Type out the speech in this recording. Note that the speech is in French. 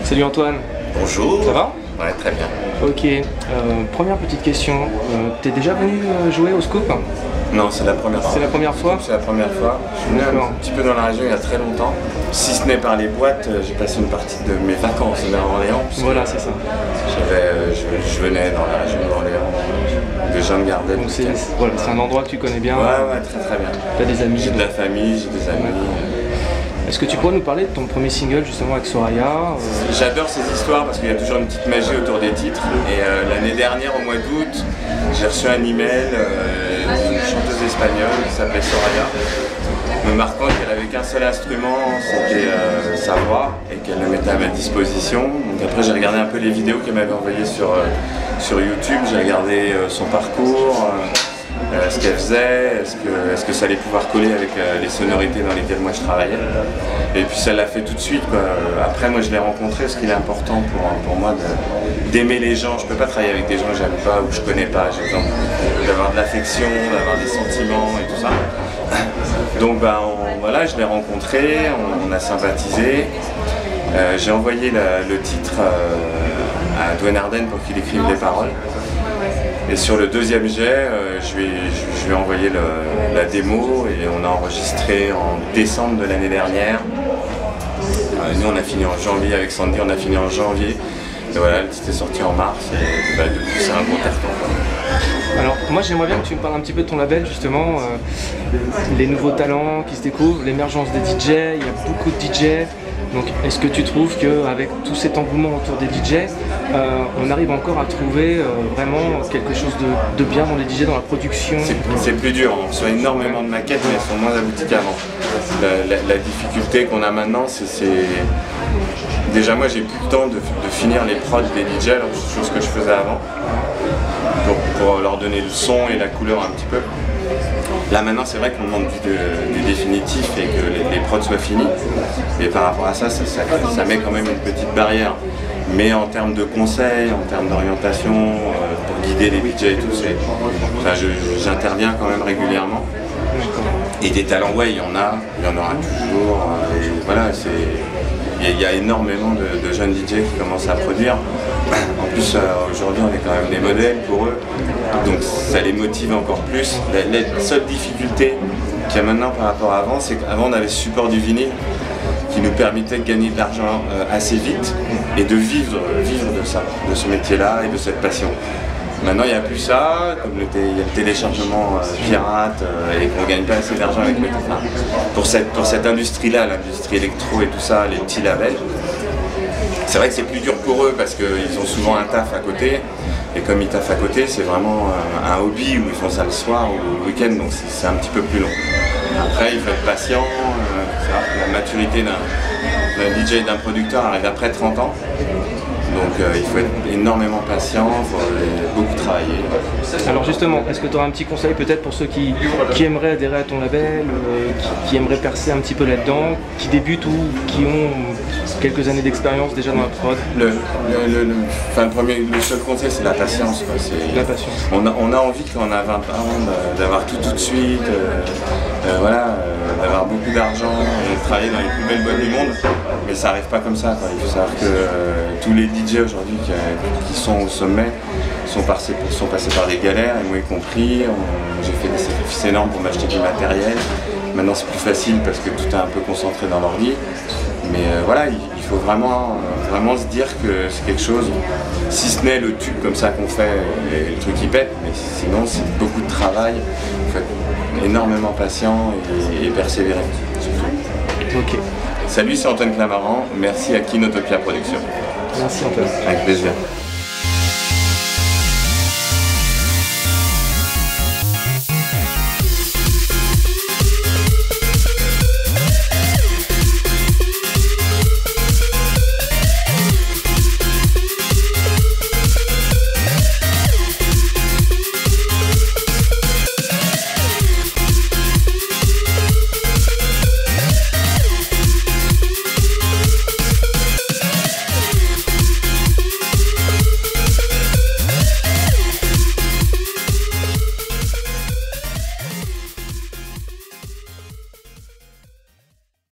Salut Antoine. Bonjour. Ça va? Ouais, très bien. Ok, première petite question. T'es déjà venu jouer au Scoop? Non, c'est la première fois. C'est la première fois? C'est la première fois. Je suis venu un petit peu dans la région il y a très longtemps. Si ce n'est par les boîtes, j'ai passé une partie de mes vacances à Orléans. Voilà, c'est ça. Je venais dans la région d'Orléans, de Jeanne Gardel. Donc c'est voilà, un endroit que tu connais bien? Ouais, très bien. T'as des amis? J'ai de la famille, j'ai des amis. Est-ce que tu pourrais nous parler de ton premier single justement avec Soraya? J'adore ces histoires parce qu'il y a toujours une petite magie autour des titres. Et l'année dernière, au mois d'août, j'ai reçu un email d'une chanteuse espagnole qui s'appelait Soraya, me marquant qu'elle avait qu'un seul instrument, c'était sa voix, et qu'elle le mettait à ma disposition. Donc après j'ai regardé un peu les vidéos qu'elle m'avait envoyées sur YouTube, j'ai regardé son parcours. Ce qu'elle faisait, est-ce que ça allait pouvoir coller avec les sonorités dans lesquelles moi je travaillais. Et puis ça l'a fait tout de suite, quoi. Après moi je l'ai rencontré, ce qu'il est important pour moi d'aimer les gens. Je peux pas travailler avec des gens que j'aime pas ou que je connais pas. J'ai besoin d'avoir de l'affection, d'avoir des sentiments et tout ça. Donc voilà, je l'ai rencontré, on a sympathisé. J'ai envoyé le titre à Dwayne Arden pour qu'il écrive les paroles. Et sur le deuxième jet, je lui ai envoyé la démo et on a enregistré en décembre de l'année dernière. Nous on a fini en janvier avec Sandy, on a fini en janvier. Et voilà, le titre est sorti en mars et depuis c'est un gros carton. Alors moi j'aimerais bien que tu me parles un petit peu de ton label justement, les nouveaux talents qui se découvrent, l'émergence des DJ, il y a beaucoup de DJ. Donc est-ce que tu trouves qu'avec tout cet engouement autour des DJ, on arrive encore à trouver vraiment quelque chose de bien dans les DJ, dans la production? C'est plus dur, on reçoit énormément de maquettes mais elles sont moins abouties qu'avant. La difficulté qu'on a maintenant, c'est... Déjà moi j'ai plus le temps de finir les prods des DJ, alors chose que je faisais avant, pour leur donner le son et la couleur un petit peu. Là maintenant c'est vrai qu'on demande du définitif et que les prods soient finis. Et par rapport à ça, ça met quand même une petite barrière. Mais en termes de conseils, en termes d'orientation, pour guider les DJ et tout, j'interviens quand même régulièrement. Et des talents, ouais, il y en aura toujours. Et voilà, il y a énormément de jeunes DJ qui commencent à produire. En plus, aujourd'hui, on est quand même des modèles pour eux, donc ça les motive encore plus. La seule difficulté qu'il y a maintenant par rapport à avant, c'est qu'avant on avait ce support du vinyle qui nous permettait de gagner de l'argent assez vite et de vivre de ça, de ce métier-là et de cette passion. Maintenant, il n'y a plus ça, comme il y a le téléchargement pirate et qu'on ne gagne pas assez d'argent avec le téléphone. Pour cette industrie-là, l'industrie électro et tout ça, les petits labels, c'est vrai que c'est plus dur pour eux parce qu'ils ont souvent un taf à côté. Et comme ils taffent à côté, c'est vraiment un hobby où ils font ça le soir ou le week-end, donc c'est un petit peu plus long. Après, il faut être patient, la maturité d'un DJ et d'un producteur arrive après 30 ans. Donc il faut être énormément patient, il faut beaucoup travailler. Alors justement, est-ce que tu auras un petit conseil peut-être pour ceux qui aimeraient adhérer à ton label, qui aimeraient percer un petit peu là-dedans, qui débutent ou qui ont quelques années d'expérience déjà dans la prod? Le seul conseil c'est la patience. La patience. On a envie quand on a 20 ans d'avoir tout de suite, d'avoir beaucoup d'argent et de travailler dans les plus belles boîtes du monde, mais ça n'arrive pas comme ça, quoi. Il faut savoir que tous les DJ aujourd'hui qui sont au sommet sont passés par des galères, et moi y compris. J'ai fait des sacrifices énormes pour m'acheter du matériel. Maintenant c'est plus facile parce que tout est un peu concentré dans l'ordi. Mais voilà, il faut vraiment se dire que c'est quelque chose, si ce n'est le tube comme ça qu'on fait et le truc qui pète, mais sinon c'est beaucoup de travail. Il faut être énormément patient et persévérer. Ok. Salut, c'est Antoine Clamaran, merci à Kinotopia Productions. Merci Antoine. Avec plaisir.